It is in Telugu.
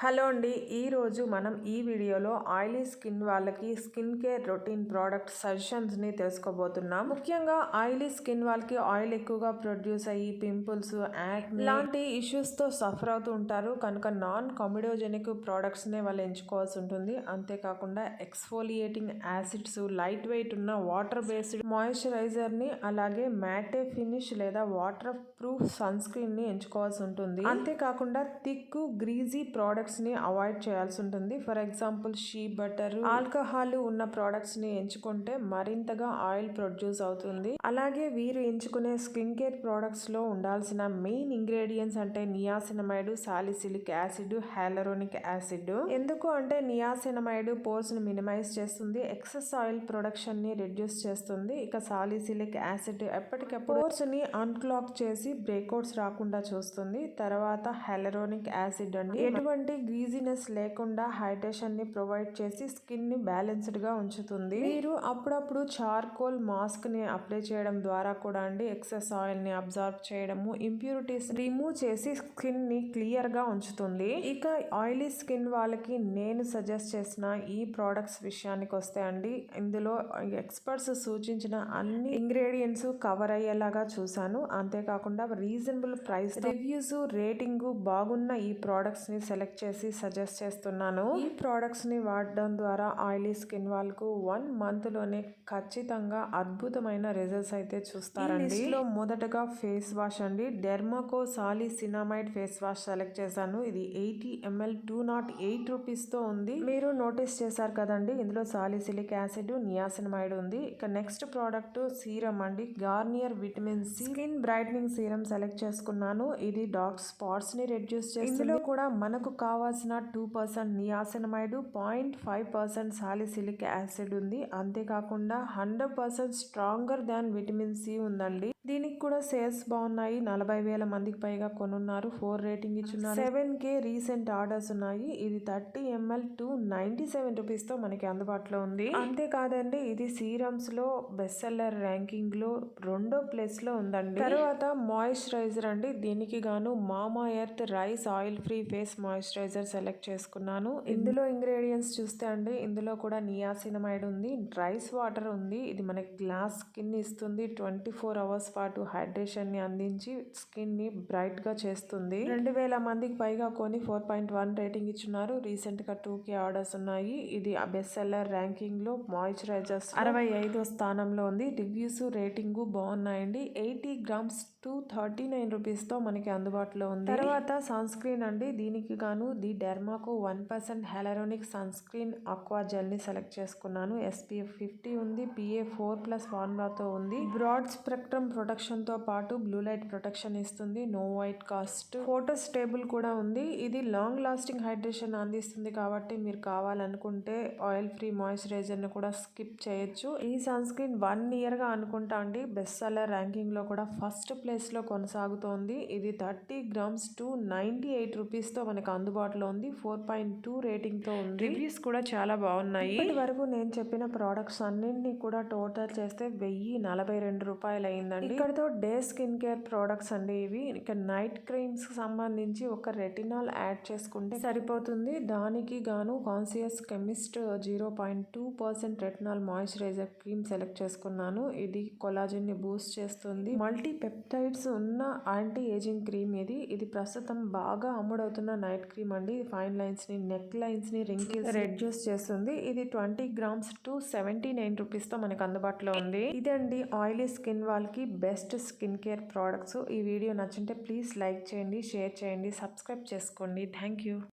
హలో అండి, ఈరోజు మనం ఈ వీడియోలో ఆయిలీ స్కిన్ వాళ్ళకి స్కిన్ కేర్ రొటీన్ ప్రోడక్ట్ సజెషన్స్ని తెలుసుకోబోతున్నాం. ముఖ్యంగా ఆయిలీ స్కిన్ వాళ్ళకి ఆయిల్ ఎక్కువగా ప్రొడ్యూస్ అయ్యి పింపుల్స్, యాక్నే లాంటి ఇష్యూస్తో సఫర్ అవుతూ ఉంటారు. కనుక నాన్ కామిడోజెనిక్ ప్రోడక్ట్స్నే వాళ్ళు ఎంచుకోవాల్సి ఉంటుంది. అంతేకాకుండా ఎక్స్ఫోలియేటింగ్ యాసిడ్స్, లైట్ వెయిట్ ఉన్న వాటర్ బేస్డ్ మాయిశ్చరైజర్ని, అలాగే మ్యాటే ఫినిష్ లేదా వాటర్ ప్రూఫ్ సన్ స్క్రీన్ని ఎంచుకోవాల్సి ఉంటుంది. అంతేకాకుండా థిక్ గ్రీజీ ప్రోడక్ట్స్ ని అవాయిడ్ చేయాల్సి ఉంటుంది. For example she butter, alcohol ఉన్న ప్రోడక్ట్స్ ని ఎంచుకుంటే మరింతగా ఆయిల్ ప్రొడ్యూస్ అవుతుంది. అలాగే వీరు ఎంచుకునే స్కిన్ కేర్ ప్రోడక్ట్స్ లో ఉండాల్సిన మెయిన్ ఇంగ్రీడియంట్స్ అంటే niacinamide, salicylic acid, hyaluronic acid. ఎందుకు అంటే నియాసినమైడ్ పోర్స్ ని మినిమైజ్ చేస్తుంది, ఎక్సెస్ ఆయిల్ ప్రొడక్షన్ ని రిడ్యూస్ చేస్తుంది. ఇక సాలిసిలిక్ యాసిడ్ ఎప్పటికప్పుడు పోర్స్ ని అన్క్లాక్ చేసి బ్రేక్అవుట్స్ రాకుండా చూస్తుంది. తర్వాత హైలరోనిక్ యాసిడ్ అండి ఎటువంటి గ్రీజీనెస్ లేకుండా హైడ్రేషన్ ని ప్రొవైడ్ చేసి స్కిన్ ని బ్యాలెన్స్డ్ గా ఉంచుతుంది. మీరు అప్పుడప్పుడు చార్కోల్ మాస్క్ ని అప్లై చేయడం ద్వారా కూడా అండి ఎక్సెస్ ఆయిల్ ని అబ్జర్వ్ చేయడము, ఇంప్యూరిటీస్ రిమూవ్ చేసి స్కిన్ ని క్లియర్ గా ఉంచుతుంది. ఇక ఆయిలీ స్కిన్ వాళ్ళకి నేను సజెస్ట్ చేసిన ఈ ప్రోడక్ట్స్ విషయానికి వస్తే అండి, ఇందులో ఎక్స్పర్ట్స్ సూచించిన అన్ని ఇంగ్రీడియంట్స్ కవర్ అయ్యేలాగా చూసాను. అంతేకాకుండా రీజనబుల్ ప్రైస్, రివ్యూస్, రేటింగ్ బాగున్న ఈ ప్రోడక్ట్స్ ని సెలెక్ట్ చేసి సజెస్ట్ చేస్తున్నాను. ఈ ప్రోడక్ట్స్ ని వాడడం ద్వారా ఆయిలీ స్కిన్ వాళ్ళకు 1 month లోనే ఖచ్చితంగా అద్భుతమైన రిజల్ట్స్ అయితే చూస్తారండి. లిస్ట్ లో మొదటగా ఫేస్ వాష్ అండి, డెర్మాకో సాలిసినమైడ్ ఫేస్ వాష్ సెలెక్ట్ చేశాను. ఇది 80 ml 208 రూపీస్ తో ఉంది. మీరు నోటీస్ చేశారు కదండి, ఇందులో సాలిసిలిక్ యాసిడ్, నియాసినమైడ్ ఉంది. ఇక నెక్స్ట్ ప్రోడక్ట్ సీరం అండి, Garnier vitamin C skin brightening serum select చేసుకున్నాను. ఇది డార్క్ స్పాట్స్ ని రెడ్యూస్ చేస్తుంది. ఇందులో కూడా మనకు కావాల్సిన 2% నియాసినమైడ్, 0.5% సాలిసిలిక్ యాసిడ్ ఉంది. అంతేకాకుండా 100% స్ట్రాంగర్ దాన్ విటమిన్ సి ఉందండి. దీనికి కూడా సేల్స్ బాగున్నాయి. 40,000 మందికి పైగా కొనున్నారు. 4 రేటింగ్ ఇచ్చున్నారు. 7K రీసెంట్ ఆర్డర్స్ ఉన్నాయి. ఇది 30 ml 297 రూపీస్ తో మనకి అందుబాటులో ఉంది. అంతేకాదండి, ఇది సీరమ్స్ లో బెస్ట్ సెల్లర్ ర్యాంకింగ్ లో 2వ ప్లేస్ లో ఉందండి. తర్వాత మాయిశ్చరైజర్ అండి, దీనికి గాను మామా earth rice oil free face moisturiser select చేసుకున్నాను. ఇందులో ఇంగ్రీడియంట్స్ చూస్తే అండి, ఇందులో కూడా నియాసినమైడ్ ఉంది, రైస్ వాటర్ ఉంది. ఇది మనకి గ్లాస్ స్కిన్ ఇస్తుంది. 24 hours పాటు హైడ్రేషన్ ని అందించి స్కిన్ ని బ్రైట్ గా చేస్తుంది. 2,000 మందికి పైగా కొని 4.1 రేటింగ్ ఇచ్చున్నారు. రీసెంట్ గా 2K ఆర్డర్స్ ఉన్నాయి. ఇది బెస్ట్ సెల్లర్ ర్యాంకింగ్ లో మాయిశ్చరైజర్స్ 65వ స్థానంలో ఉంది. రివ్యూస్, రేటింగ్ బాగున్నాయండి. 80 grams 239 రూపీస్ తో మనకి అందుబాటులో ఉంది. తర్వాత సన్ స్క్రీన్ అండి, దీనికి గాను the Dermaco 1% hyaluronic sunscreen aqua gel ని సెలెక్ట్ చేసుకున్నాను. SPF 50 ఉంది, PA 4+ ఫార్ములాతో ఉంది. బ్రాడ్ స్పెక్ట్రమ్ ప్రొటెక్షన్ తో పాటు బ్లూ లైట్ ప్రొటెక్షన్ ఇస్తుంది. No white cast, photo stable కూడా ఉంది. ఇది లాంగ్ లాస్టింగ్ హైడ్రేషన్ అందిస్తుంది. కాబట్టి మీరు కావాలనుకుంటే ఆయిల్ ఫ్రీ మాయిశ్చరైజర్ ని కూడా స్కిప్ చేయొచ్చు. ఈ సన్ స్క్రీన్ 1 year గా అనుకుంటా అండి బెస్ట్ సెల్లర్ ర్యాంకింగ్ లో కూడా ఫస్ట్ ప్లేస్ లో కొనసాగుతోంది. ఇది 30 grams 298 రూపీస్ తో మనకు అందుబాటులో ఉంది. 4.2 రేటింగ్ తో ఉంది. రివ్యూస్ కూడా చాలా బాగున్నాయి. ఇప్పటి వరకు నేను చెప్పిన ప్రోడక్ట్స్ అన్నింటినీ కూడా టోటల్ చేస్తే 1042 రూపాయలు అయిందండి. ఇక్కడతో డే స్కిన్ కేర్ ప్రోడక్ట్స్ అండి ఇవి. ఇక నైట్ క్రీమ్స్ కి సంబంధించి ఒక రెటినాల్ యాడ్ చేసుకుంటే సరిపోతుంది. దానికి గాను conscious chemist 0.2% retinol moisturiser cream select చేసుకున్నాను. ఇది కొలాజిన్ ని బూస్ట్ చేస్తుంది. మల్టీ పెప్టైడ్స్ ఉన్న యాంటీ ఏజింగ్ క్రీమ్ ఇది. ఇది ప్రస్తుతం బాగా అమ్ముడవుతున్న నైట్ క్రీమ్ అండి. ఫైన్ లైన్స్ ని, నెక్ లైన్స్ ని, రింకిల్స్ రెడ్యూస్ చేస్తుంది. ఇది 20 grams 279 రూపీస్ తో మనకు అందుబాటులో ఉంది. ఇదండి ఆయిలీ స్కిన్ వాళ్ళకి బెస్ట్ స్కిన్ కేర్ ప్రోడక్ట్స్. ఈ వీడియో నచ్చింటే ప్లీజ్ లైక్ చేయండి, షేర్ చేయండి, సబ్స్క్రైబ్ చేసుకోండి. Thank you.